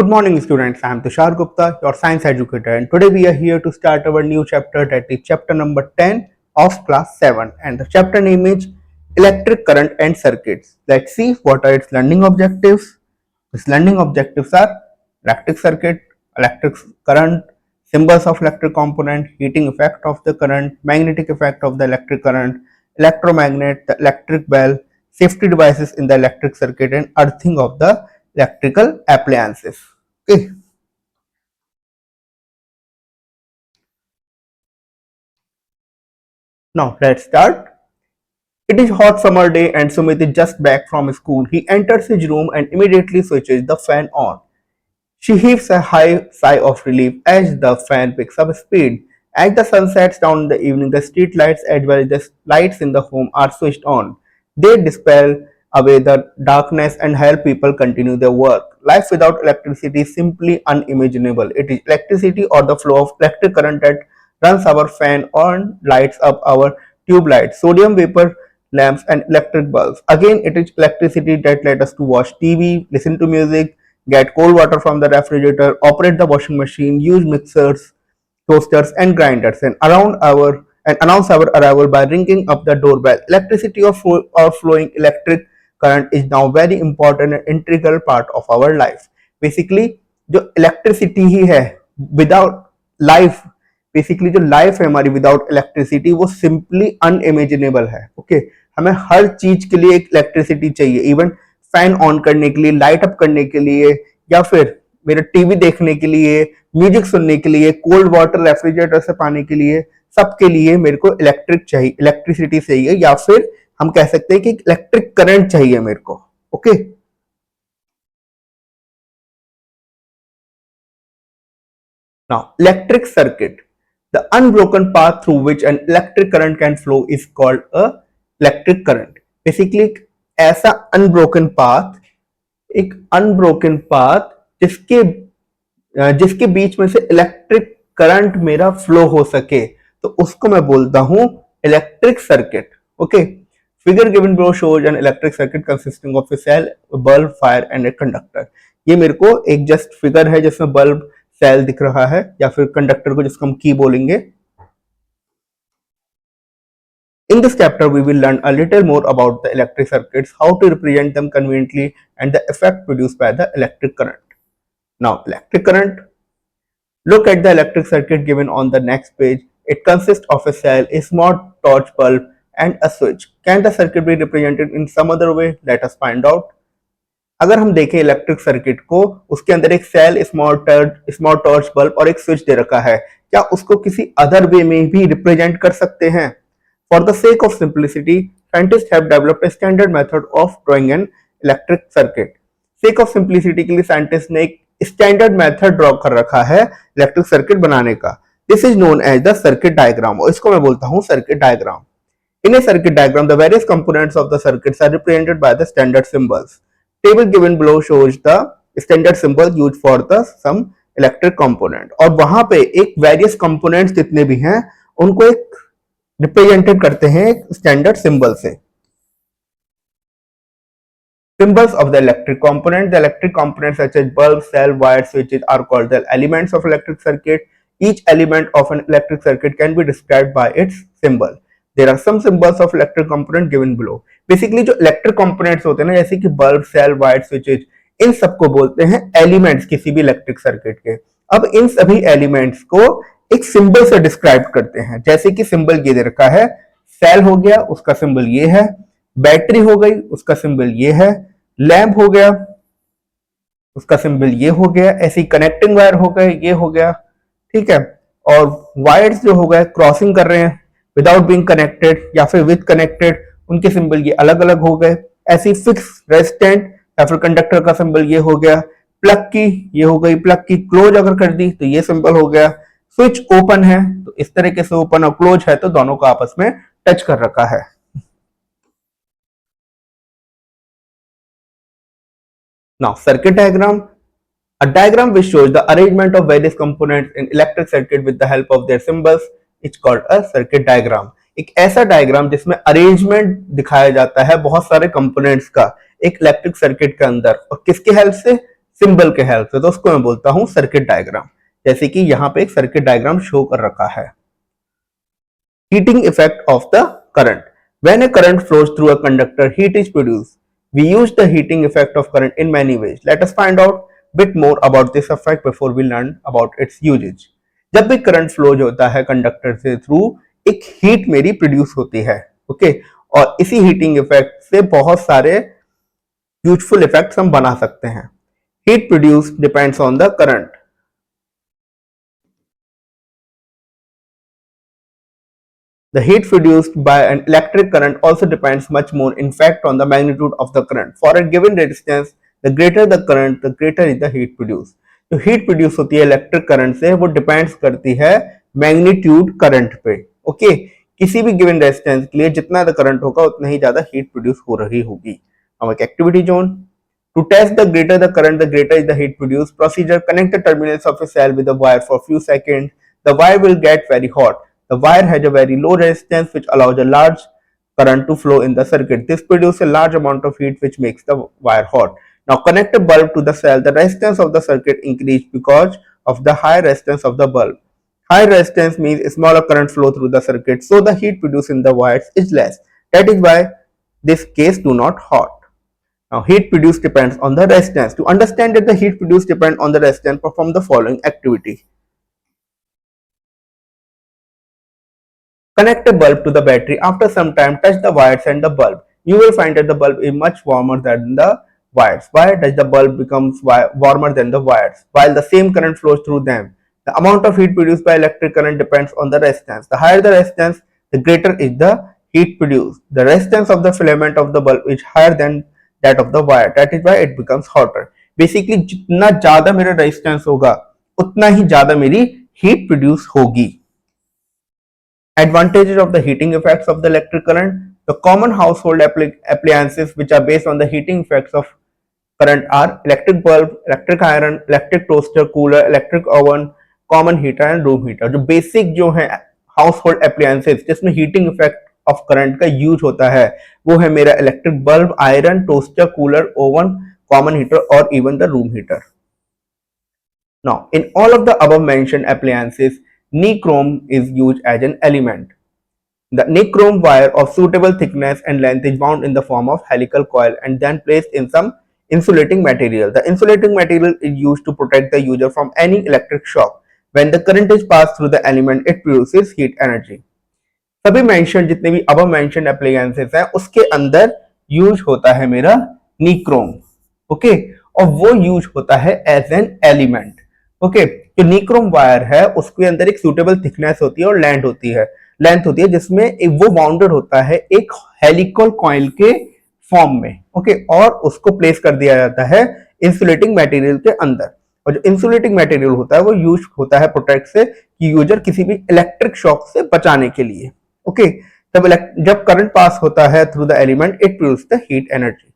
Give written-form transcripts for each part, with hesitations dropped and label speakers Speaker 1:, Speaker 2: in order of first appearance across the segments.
Speaker 1: Good morning, students. I am Tushar Gupta, your science educator, and today we are here to start our new chapter, that is chapter number 10 of class 7. And the chapter name is Electric Current and Circuits. Let's see what are its learning objectives. Its learning objectives are electric circuit, electric current, symbols of electric component, heating effect of the current, magnetic effect of the electric current, electromagnet, the electric bell, safety devices in the electric circuit, and earthing of the electrical appliances. Okay. Now let's start. It is hot summer day and Sumit is just back from school. He enters his room and immediately switches the fan on. She heaves a high sigh of relief as the fan picks up speed. As the sun sets down in the evening, the street lights as well as the lights in the home are switched on. They dispel away the darkness and help people continue their work. Life without electricity is simply unimaginable. It is electricity or the flow of electric current that runs our fan on, lights up our tube lights, sodium vapor lamps and electric bulbs. Again, it is electricity that led us to watch TV, listen to music, get cold water from the refrigerator, operate the washing machine, use mixers, toasters and grinders, and announce our arrival by ringing up the doorbell. Electricity or flowing electric current is now very important and integral part of our life. Basically जो electricity ही है without life, basically जो life है हमारी without electricity वो simply unimaginable है. Okay हमें हर चीज के लिए इलेक्ट्रिसिटी चाहिए, इवन फैन ऑन करने के लिए, लाइट अप करने के लिए, या फिर मेरे टीवी देखने के लिए, म्यूजिक सुनने के लिए, कोल्ड वाटर रेफ्रिजरेटर से पाने के लिए, सबके लिए मेरे को इलेक्ट्रिसिटी चाहिए, या फिर हम कह सकते हैं कि इलेक्ट्रिक करंट चाहिए मेरे को. Okay now electric circuit, the unbroken path through which an electric current can flow is called a electric current. Basically ऐसा अनब्रोकन पाथ जिसके बीच में से इलेक्ट्रिक करंट मेरा फ्लो हो सके, तो उसको मैं बोलता हूं electric circuit. Okay figure given below shows an electric circuit consisting of a cell, bulb, fire and a conductor. ये मेरे को एक जस्ट फिगर है जिसमें बल्ब, सेल दिख रहा है, या फिर कंडक्टर को जिसको हम की बोलेंगे. In this chapter, we will learn a little more about the electric circuits, how to represent them conveniently, and the effect produced by the electric current. Now, electric current. Look at the electric circuit given on the next page. It consists of a cell, a small torch bulb, and a switch. Can the circuit be represented in some other way? Let us find out. अगर हम देखें electric circuit को, उसके अंदर एक cell, small torch bulb और एक switch दे रखा है. क्या उसको किसी अदर वे में भी रिप्रेजेंट कर सकते हैं? For the sake of simplicity, scientist have developed a standard method of drawing N electric circuit. Sake of simplicity के लिए साइंटिस्ट ने एक स्टैंडर्ड मेथड ड्रॉ कर रखा है इलेक्ट्रिक सर्किट बनाने का. This is known as the circuit diagram, और इसको मैं बोलता हूं circuit diagram. In a circuit diagram, the various components of the circuits are represented by the standard symbols. Table given below shows the standard symbol used for the some electric component. और वहां पे एक various components जितने भी हैं उनको एक represented करते हैं स्टैंडर्ड सिंबल से. Symbols of the electric component. The electric components such as bulb, cell, wire, switches are called the elements of electric circuit. Each element of an electric circuit can be described by its symbol. There are some symbols of electric component given below. Basically जो electric components होते हैं ना, जैसे कि bulb, cell, wire, switches, इन सबको बोलते हैं elements किसी भी इलेक्ट्रिक सर्किट के. अब इन सभी एलिमेंट्स को एक सिंबल से डिस्क्राइब करते हैं. जैसे कि सिंबल ये दे रखा है, सेल हो गया, उसका सिंबल ये है. बैटरी हो गई, उसका सिंबल ये है. लैंप हो गया, उसका सिंबल ये हो गया. ऐसी कनेक्टिंग वायर हो गए, ये हो गया. ठीक है. और वायर्स जो हो गए क्रॉसिंग कर रहे हैं विदाउट बीइंग कनेक्टेड या फिर विद कनेक्टेड, उनके सिंबल ये अलग अलग हो गए. ऐसी फिक्स, रेजिस्टेंट या फिर कंडक्टर का सिंबल ये हो गया. प्लग की ये हो गई, प्लग की क्लोज अगर कर दी तो ये सिंबल हो गया. स्विच ओपन है तो इस तरीके से ओपन, और क्लोज है तो दोनों को आपस में टच कर रखा है. Now circuit diagram. A diagram which shows the arrangement of various components in electric circuit with the help of their symbols is called a circuit diagram. एक ऐसा डायग्राम जिसमें अरेंजमेंट दिखाया जाता है बहुत सारे कंपोनेंट्स का एक इलेक्ट्रिक सर्किट के अंदर, और किसके हेल्प से? सिंबल के हेल्प से, तो उसको मैं बोलता हूं सर्किट डायग्राम। जैसे कि यहाँ पे एक सर्किट डायग्राम शो कर रखा है। Heating effect of the current. When a current flows through a conductor, heat is produced. We use the heating effect of current in many ways. Let us find out bit more about this effect before we learn about its usage. जब भी current flow होता है conductor से through, एक heat मेरी produce होती है, okay और इसी हीटिंग इफेक्ट से बहुत सारे यूजफुल इफेक्ट्स हम बना सकते हैं। Heat produce depends on the current. The heat produced by an electric current also depends much more in fact on the magnitude of the current. For a given resistance, the greater the current, the greater is the heat produced. जो heat produce होती है electric current से वो depends करती है magnitude current पे। Okay किसी भी गिवन रेजिस्टेंस के लिए जितना द करंट होगा उतना ही ज्यादा हीट प्रोड्यूस हो रही होगी। अब एक activity zone. To test the greater the current, the greater is the heat produced. Procedure: connect the terminals of a cell with a wire for a few seconds. The wire will get very hot. The wire has a very low resistance which allows a large current to flow in the circuit. This produces a large amount of heat which makes the wire hot. Now connect a bulb to the cell. The resistance of the circuit increased because of the high resistance of the bulb. High resistance means a smaller current flow through the circuit, so the heat produced in the wires is less. That is why this case do not hot. Now heat produced depends on the resistance. To understand that the heat produced depends on the resistance, perform the following activity. Connect a bulb to the battery. After some time, touch the wires and the bulb. You will find that the bulb is much warmer than the wires. Why does the bulb becomes warmer than the wires while the same current flows through them? The amount of heat produced by electric current depends on the resistance. The higher the resistance, the greater is the heat produced. The resistance of the filament of the bulb is higher than that of the wire. That is why it becomes hotter. Basically, जितना ज़्यादा मेरा resistance होगा, उतना ही ज़्यादा मेरी heat produce होगी. Advantages of the heating effects of the electric current. The common household appliances which are based on the heating effects of current are electric bulb, electric iron, electric toaster, cooler, electric oven, common heater and room heater. जो basic जो है household appliances जिसमें heating effect of current का use होता है वो है मेरा electric bulb, iron, toaster, cooler, oven, common heater और even the room heater. Now, in all of the above mentioned appliances, nichrome is used as an element. The nichrome wire of suitable thickness and length is wound in the form of helical coil and then placed in some insulating material. The insulating material is used to protect the user from any electric shock. When the current is passed through the element, it produces heat energy. सभी mention जितने भी अब mention appliances हैं उसके अंदर use होता है मेरा निक्रोम, ओके और वो यूज होता है एज एन एलिमेंट, ओके जो निक्रोम वायर है उसके अंदर एक सूटेबल थिकनेस होती है और लेंथ होती है जिसमें वो बाउंडेड होता है एक हेलिकल कॉइल के फॉर्म में, ओके और उसको प्लेस कर दिया जाता है इंसुलेटिंग मटेरियल के अंदर। और जो इंसुलेटिंग मटेरियल होता है वो यूज होता है प्रोटेक्ट से कि यूजर किसी भी इलेक्ट्रिक शॉक से बचाने के लिए, ओके तब जब करंट पास होता है through the element it produce the heat energy.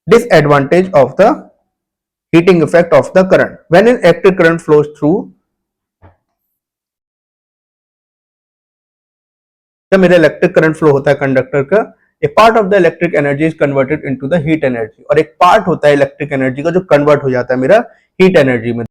Speaker 1: Disadvantage of the heating effect of the current. When an electric current flows through, जब मेरा इलेक्ट्रिक करंट फ्लो होता है कंडक्टर का, a part of the electric energy is converted into the heat energy और एक part होता है electric energy का जो कन्वर्ट हो जाता है मेरा हीट एनर्जी में।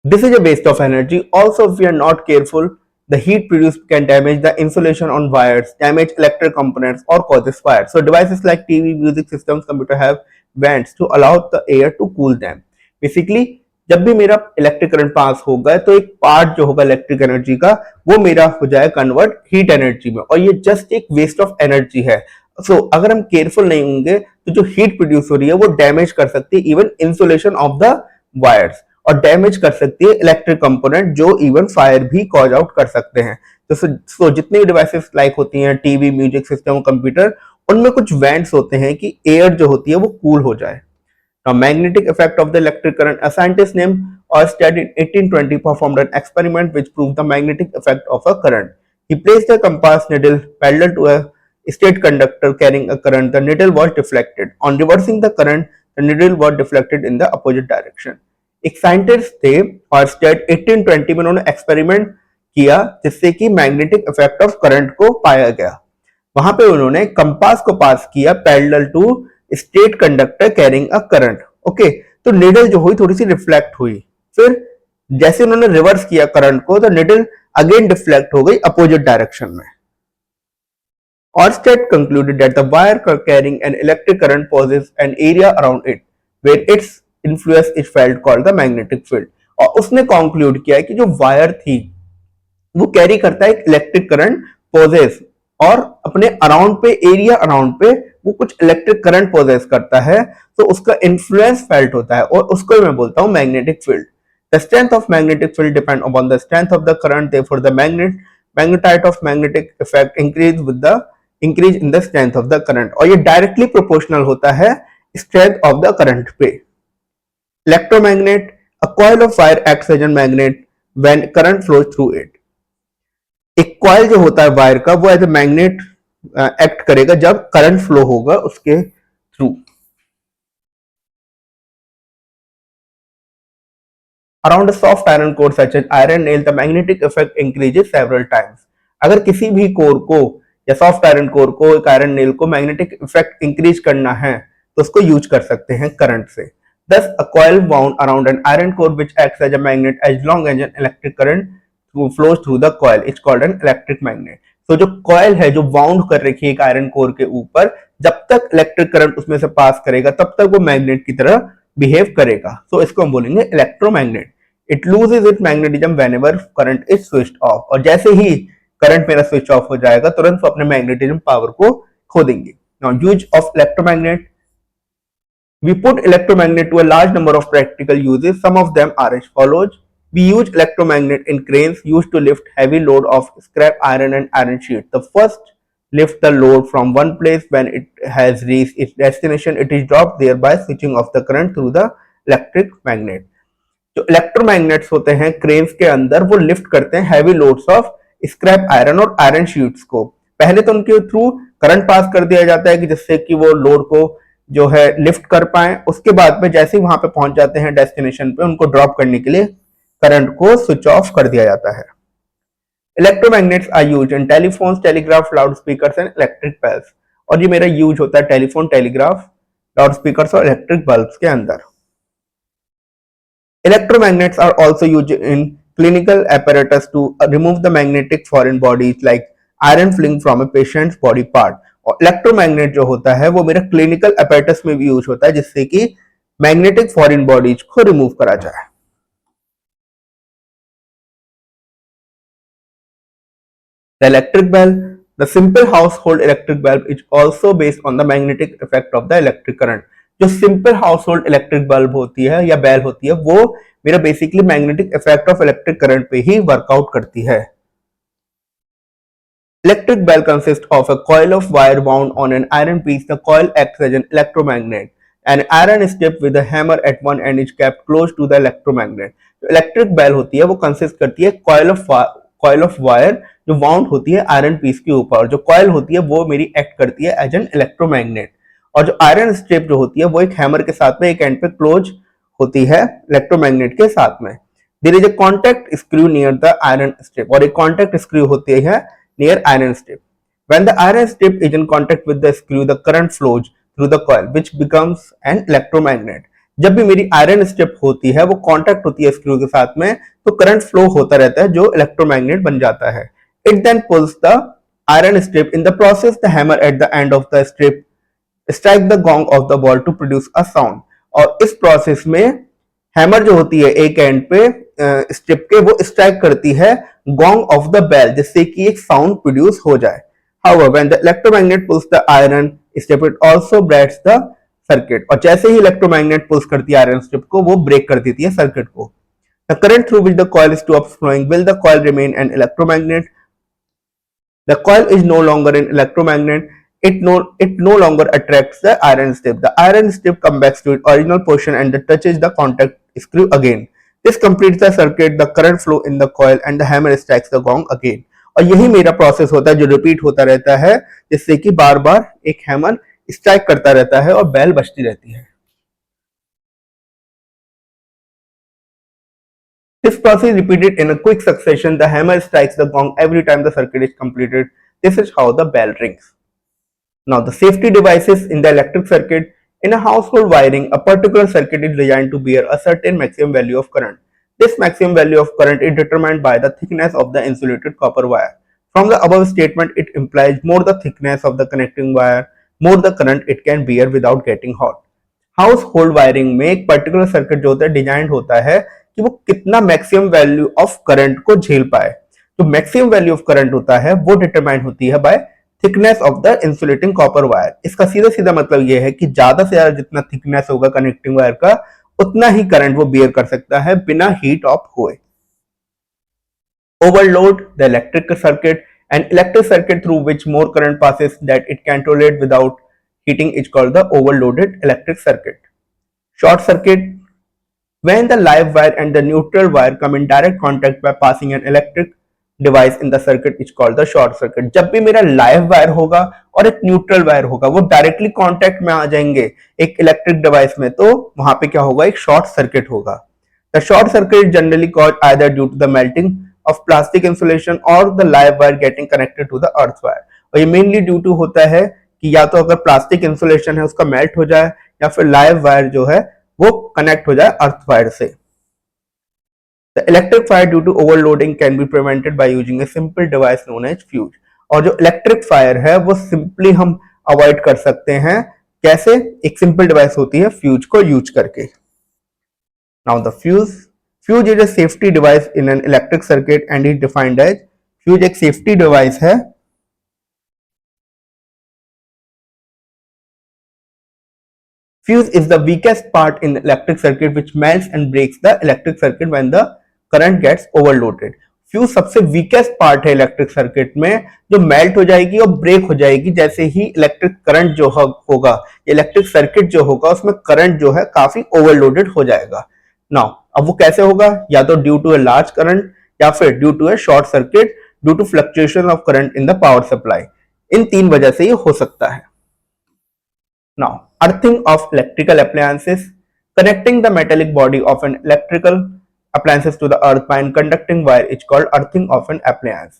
Speaker 1: This is a waste of energy. Also if we are not careful, the heat produced can damage the insulation on wires, damage electric components or causes fire. So devices like TV, music systems, computer have vents to allow the air to cool them. Basically जब भी मेरा electric current pass होगा तो एक part जो होगा electric energy का वो मेरा हो जाए कन्वर्ट हीट एनर्जी में और ये जस्ट एक वेस्ट ऑफ एनर्जी है। सो अगर हम केयरफुल नहीं होंगे तो जो हीट प्रोड्यूस हो रही है वो डैमेज कर सकती है even insulation of the wires और डैमेज कर सकती है इलेक्ट्रिक कंपोनेंट जो इवन फायर भी कॉज आउट कर सकते हैं। तो जितनी भी डिवाइसेस लाइक होती हैं टीवी, म्यूजिक सिस्टम, कंप्यूटर, उनमें कुछ वेंट्स होते हैं कि एयर जो होती है वो कूल हो जाए। Now, magnetic effect of the electric current. A scientist named Ørsted in 1820 performed an experiment which proved the magnetic effect of a current. He placed a compass needle parallel to a state conductor carrying a current. The needle was deflected. On reversing the current, the needle was deflected in the opposite direction. एक scientist थे Orsted 1820 में उन्होंने experiment किया जिससे कि magnetic effect of current को पाया गया। वहां पे उन्होंने कंपास को पास किया parallel to state conductor carrying a current, okay तो निडल जो हुई थोड़ी सी रिफ्लेक्ट हुई, फिर जैसे उन्होंने रिवर्स किया करंट को तो निडल अगेन डिफ्लेक्ट हो गई अपोजिट डायरेक्शन में। Oersted concluded that the wire carrying an electric current possesses an area around it where its influence is felt called the magnetic field। और उसने conclude किया कि जो वायर थी वो कैरी करता है एक इलेक्ट्रिक करंट पोजेस, और अपने अराउंड पे, एरिया अराउंड पे वो कुछ इलेक्ट्रिक करंट पोजेस करता है, तो उसका इन्फ्लुएंस फेल्ट होता है और उसको मैं बोलता हूं magnetic field. The strength of magnetic field depend upon the strength of the current, therefore the magnetite of magnetic effect increase with the increase in the strength of the current, और ये directly proportional होता है strength of the current पे। Electromagnet, a coil of wire acts as a magnet when current flows through it. एक coil जो होता है wire का वो एज ए मैग्नेट एक्ट करेगा जब करंट फ्लो होगा उसके through. Around a soft iron core such as iron nail, the magnetic effect increases several times। अगर किसी भी कोर को या सॉफ्ट आयरन कोर को, एक आयरन नेल को मैग्नेटिक इफेक्ट इंक्रीज करना है तो उसको यूज कर सकते हैं करंट से। Thus, a coil wound around an iron core which acts as a magnet as long as an electric current flows through the coil is called an electric magnet। तो जो कॉयल है जो wound कर रखी है एक iron core के ऊपर, जब तक इलेक्ट्रिक करंट उसमें से पास करेगा तब तक वो मैग्नेट की तरह बिहेव करेगा, तो इसको हम बोलेंगे electromagnet. It loses it's magnetism whenever current is switched off, और जैसे ही करंट मेरा स्विच ऑफ हो जाएगा तुरंत वो अपने मैग्नेटिज्म पावर को खो देंगे। Now use of electromagnet, we put electromagnet to a large number of practical uses, some of them are as follows। We use electromagnet in cranes used to lift heavy load of scrap iron and iron sheet। The first lift the load from one place, when it has reached its destination it is dropped, thereby switching off the current through the electric magnet। जो electromagnets होते हैं cranes के अंदर वो lift करते हैं heavy loads of scrap iron और iron sheets को। पहले तो उनके थ्रू करंट पास कर दिया जाता है कि जिससे कि वो लोड को जो है लिफ्ट कर पाए, उसके बाद में जैसे ही वहां पे पहुंच जाते हैं डेस्टिनेशन पे उनको ड्रॉप करने के लिए करंट को स्विच ऑफ कर दिया जाता है। Electromagnets are used in telephones, telegraph, loud speakers and electric bells. और ये मेरा यूज होता है टेलीफोन, टेलीग्राफ, लाउड स्पीकर्स और इलेक्ट्रिक बल्ब्स के अंदर। Electromagnets are also used in clinical apparatus to remove the magnetic foreign bodies like iron fling from a patient's body part। और electromagnet जो होता है वो मेरा क्लिनिकल apparatus में भी यूज होता है जिससे कि मैग्नेटिक फॉरेन बॉडीज को रिमूव करा जाए। The electric bulb, the simple household electric bulb is also based on the magnetic effect of the electric current। जो simple household electric bulb होती है या बेल होती है वो मेरा basically magnetic effect of electric current पे ही वर्कआउट करती है। Electric bell consist of a coil of wire bound on an iron piece. The coil acts as an electromagnet, an iron strip with a hammer at one end is kept close to the electromagnet. जो electric bell होती है वो consist करती है coil of wire जो wound होती है iron piece के ऊपर, और जो कॉइल होती है वो मेरी एक्ट करती है एज एन इलेक्ट्रोमैग्नेट। और जो आयरन स्ट्रिप जो होती है वो एक हैमर के साथ में एक एंड पे क्लोज होती है इलेक्ट्रोमैग्नेट के साथ में। There is a contact screw near the iron strip, और एक कांटेक्ट स्क्रू होती है near iron strip. When the iron strip is in contact with the screw the current flows through the coil which becomes an electromagnet. जब भी मेरी iron strip होती है वो कांटेक्ट होती है स्क्रू के साथ में तो करंट फ्लो होता रहता है जो इलेक्ट्रोमैग्नेट बन जाता है। It then pulls the iron strip. In the process the hammer at the end of the strip strike the gong of the ball to produce a sound. और इस प्रोसेस में हैमर जो होती है एक एंड पे स्ट्रिप के वो स्ट्राइक करती है गॉन्ग ऑफ द बेल जिससे कि एक साउंड प्रोड्यूस हो जाए। However, when the electromagnet pulls the iron strip, it also breaks the circuit। और जैसे ही इलेक्ट्रोमैग्नेट पुल्स करती है आयरन स्ट्रिप को वो ब्रेक कर देती है सर्किट को। The current through which the coil stops flowing, will the coil remain an electromagnet? The coil is no longer an electromagnet। It no longer attracts the iron strip। The iron strip comes back to its original position and touches the contact screw again। This completes the circuit, the current flow in the coil and the hammer strikes the gong again। और यही मेरा process होता है जो repeat होता रहता है जिससे कि बार बार एक हैमर स्ट्राइक करता रहता है और बेल बजती रहती है। This process is repeated in a quick succession। The hammer strikes the gong every time the circuit is completed। This is how the bell rings। Now the safety devices in the electric circuit In a household wiring, a particular circuit is designed to bear a certain maximum value of current. This maximum value of current is determined by the thickness of the insulated copper wire. From the above statement, it implies more the thickness of the connecting wire, more the current it can bear without getting hot. House hold wiring में एक particular circuit जो होता है design होता है कि वो कितना मैक्सिमम वैल्यू ऑफ करंट को झेल पाए. जो मैक्सिमम वैल्यू ऑफ करंट होता है वो डिटरमाइन होती है bye thickness of the insulating copper wire. इसका सीधा सीधा मतलब ये है कि ज्यादा से ज्यादा जितना थिकनेस होगा कनेक्टिंग वायर का उतना ही करंट वो बियर कर सकता है बिना हीट ऑफ हुए. Overload the electric circuit. An electric circuit through which more current passes that it can tolerate without heating is called the overloaded electric circuit. Short circuit. When the live wire and the neutral wire come in direct contact by passing an electric device in the circuit is called the short circuit. जब भी मेरा live wire होगा और एक neutral wire होगा वो directly contact में आ जाएंगे एक इलेक्ट्रिक डिवाइस में, तो वहां पे क्या होगा, एक शॉर्ट सर्किट होगा. The short circuit is generally caused either due to the melting of plastic insulation or the live wire getting connected to the earth wire. और ये मेनली ड्यू टू होता है कि या तो अगर प्लास्टिक इंसुलेशन है उसका मेल्ट हो जाए या फिर लाइव वायर जो है वो कनेक्ट हो जाए अर्थ वायर से. The electric fire due to overloading can be prevented by using a simple device known as fuse. और जो इलेक्ट्रिक फायर है वो सिंपली हम अवॉइड कर सकते हैं. कैसे? एक सिंपल डिवाइस होती है फ्यूज को यूज करके. Now the fuse. Fuse is a safety device in an electric circuit and is defined as fuse एक safety device है Fuse is the weakest part in the electric circuit which melts and breaks the electric circuit when the current gets overloaded. Fuse सबसे weakest part है electric circuit में जो melt हो जाएगी और break हो जाएगी जैसे ही इलेक्ट्रिक करंट जो होगा, इलेक्ट्रिक सर्किट जो होगा उसमें करंट जो है काफी ओवरलोडेड हो जाएगा. नाउ अब वो कैसे होगा? या तो due to a large current या फिर due to a short circuit due to fluctuation of current in the power supply. इन तीन वजह से ये हो सकता है. Now, earthing of electrical appliances. Connecting the metallic body of an electrical appliances to the earth by a conducting wire is called earthing of an appliance.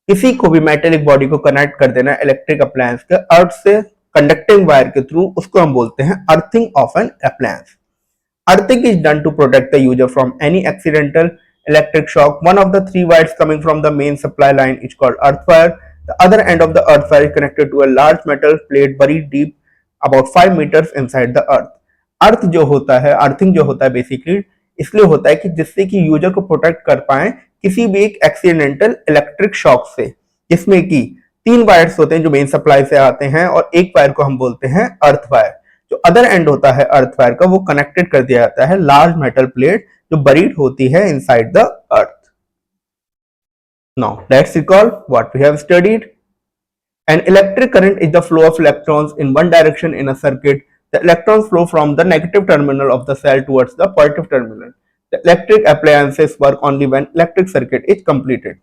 Speaker 1: किसी को भी मेटेलिक बॉडी को कनेक्ट कर देना इलेक्ट्रिक अप्लायंस के अर्थ से conducting wire के through, उसको हम बोलते हैं earthing of an appliance. Earthing is done to protect the user from any accidental electric shock. One of the three wires coming from the main supply line is called earth wire. The other end of the earth wire is connected to a large metal plate buried deep about 5 meters inside the earth. अर्थ जो होता है, earthing जो होता है basically इसलिए होता है कि जिससे कि यूजर को प्रोटेक्ट कर पाए किसी भी एक एक्सीडेंटल इलेक्ट्रिक शॉक से, जिसमें कि तीन वायर्स होते हैं जो मेन सप्लाई से आते हैं और एक वायर को हम बोलते हैं अर्थ वायर. जो अदर एंड होता है अर्थ वायर का वो कनेक्टेड कर दिया जाता है लार्ज मेटल प्लेट जो बरीड होती है inside the earth. Now let's recall what we have studied. An electric current is the flow of electrons in one direction in a circuit. The electrons flow from the negative terminal of the cell towards the positive terminal. The electric appliances work only when electric circuit is completed.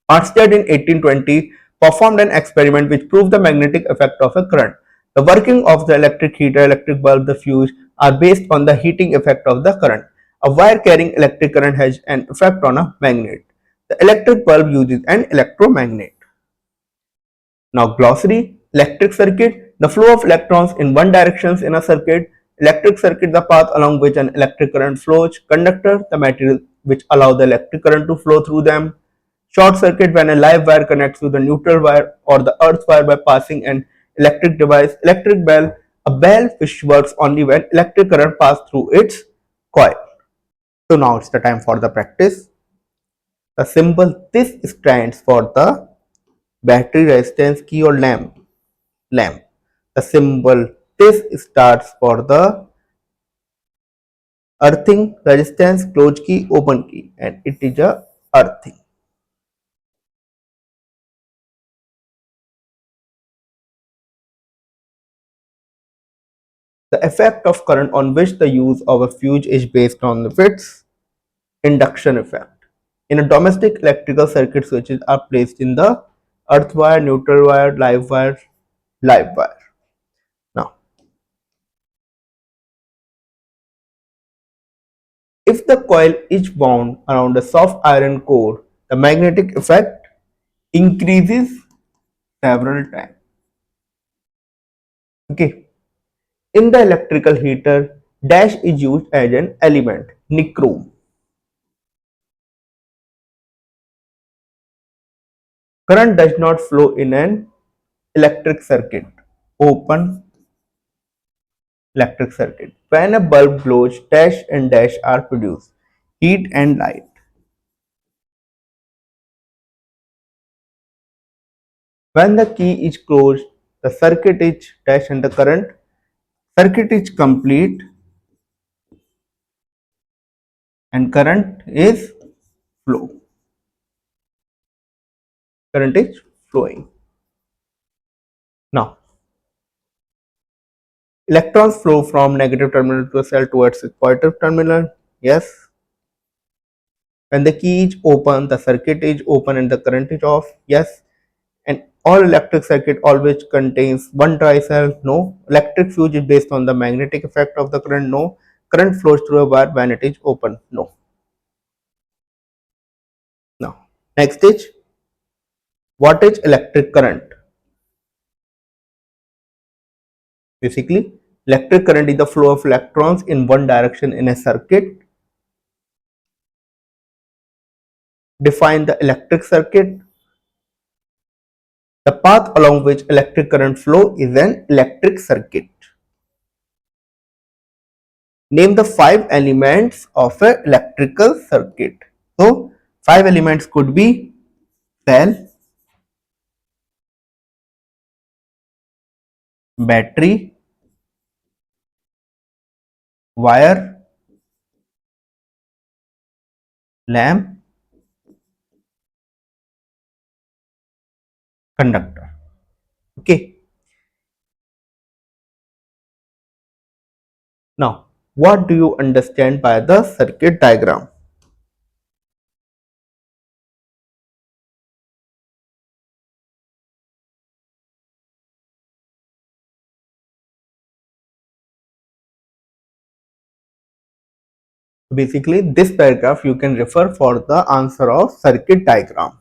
Speaker 1: Oersted in 1820 performed an experiment which proved the magnetic effect of a current. The working of the electric heater, electric bulb, the fuse are based on the heating effect of the current. A wire carrying electric current has an effect on a magnet. The electric bulb uses an electromagnet. Now glossary. Electric circuit, the flow of electrons in one direction in a circuit. Electric circuit, the path along which an electric current flows. Conductor, the material which allow the electric current to flow through them. Short circuit, when a live wire connects to the neutral wire or the earth wire by passing an electric device. Electric bell, a bell which works only when electric current passes through its coil. So now it's the time for the practice. The symbol this stands for the battery resistance की और lamp. The symbol this starts for the earthing resistance, close की, open की, and it is a earthing. The effect of current on which the use of a fuse is based on its induction effect. In a domestic electrical circuit, switches are placed in the earth wire, neutral wire, live wire, live wire. Now, if the coil is wound around a soft iron core, the magnetic effect increases several times. Okay. In the electrical heater, dash is used as an element, nichrome. Current does not flow in an electric circuit. Open electric circuit. When a bulb glows, dash and dash are produced, heat and light. When the key is closed, the circuit is dash and the circuit is complete and current is flow. Current is flowing. Now, electrons flow from negative terminal to a cell towards its positive terminal. Yes. When the key is open, the circuit is open and the current is off. Yes. And all electric circuit always contains one dry cell. No. Electric fuse is based on the magnetic effect of the current. No. Current flows through a wire when it is open. No. Now, next is what is electric current? Basically, electric current is the flow of electrons in one direction in a circuit. Define the electric circuit. The path along which electric current flow is an electric circuit. Name the 5 elements of an electrical circuit. So, 5 elements could be cell, battery, wire, lamp, conductor. Okay. Now, what do you understand by the circuit diagram? Basically, this paragraph you can refer for the answer of circuit diagram.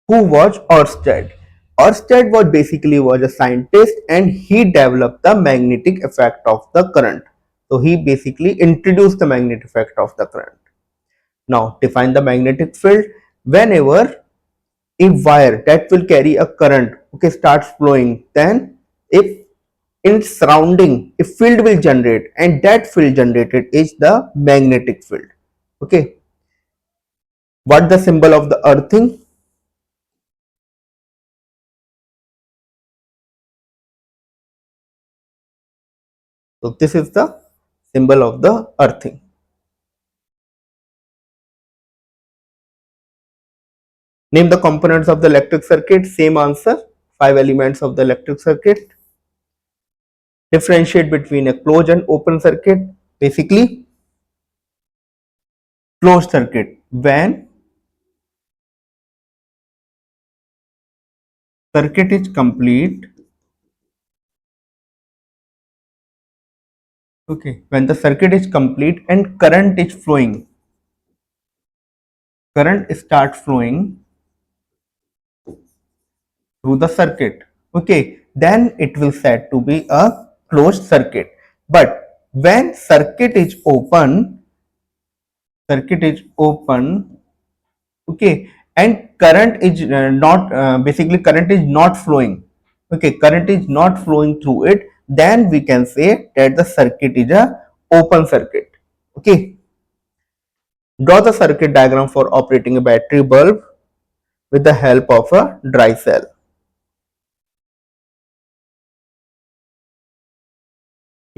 Speaker 1: Who was Oersted? Oersted was a scientist and he developed the magnetic effect of the current. So he basically introduced the magnetic effect of the current. Now define the magnetic field. Whenever a wire that will carry a current starts flowing, then if in surrounding a field will generate and that field generated is the magnetic field. Okay, what the symbol of the earthing? So this is the symbol of the earthing. Name the components of the electric circuit. Same answer, 5 elements of the electric circuit. Differentiate between a closed and open circuit. Basically, closed circuit, when circuit is complete, when the circuit is complete and current is flowing, current starts flowing through the circuit, then it will said to be a closed circuit. But when circuit is open, and current is not basically current is not flowing, current is not flowing through it, then we can say that the circuit is a open circuit. Draw the circuit diagram for operating a battery bulb with the help of a dry cell.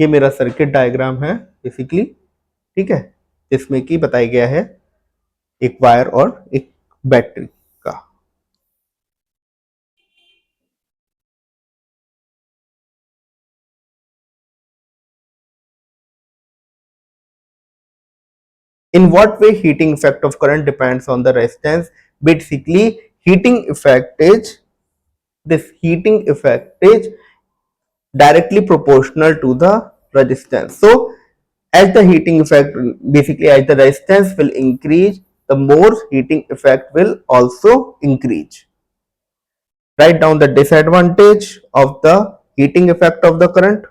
Speaker 1: ये मेरा circuit diagram है basically, ठीक है, जिसमें कि बताया गया है एक वायर और एक बैटरी का. In what way heating effect of current depends on the resistance? Basically, heating effect is directly proportional to the resistance. So As the heating effect, basically as the resistance will increase, the more heating effect will also increase. Write down the disadvantage of the heating effect of the current.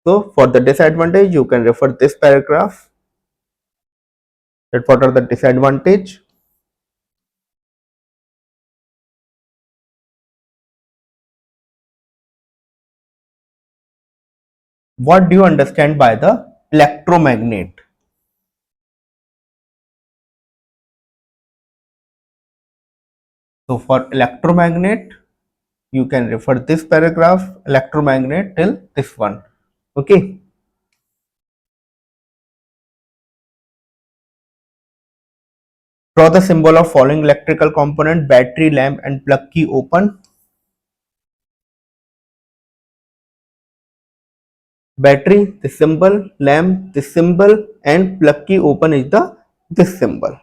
Speaker 1: So for the disadvantage, you can refer this paragraph. That what are the disadvantage? What do you understand by the electromagnet? So for electromagnet, you can refer this paragraph, electromagnet, till this one. Okay. Draw the symbol of following electrical component: battery, lamp, and plug key open. Battery, this symbol; lamp, this symbol; and plug key open is the this symbol.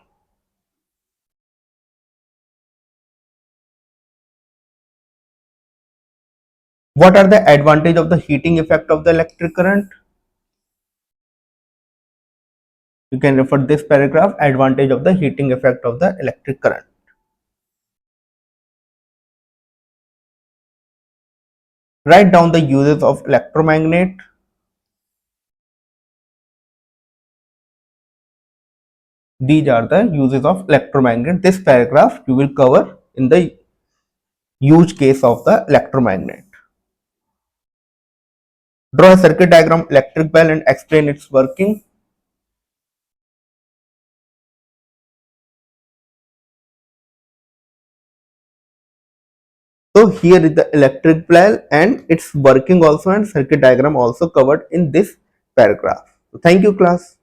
Speaker 1: What are the advantage of the heating effect of the electric current? You can refer this paragraph, advantage of the heating effect of the electric current. Write down the uses of electromagnet. These are the uses of electromagnet. This paragraph you will cover in the use case of the electromagnet. Draw a circuit diagram electric bell and explain its working. So here is the electric bell and its working also, and circuit diagram also covered in this paragraph. So thank you class.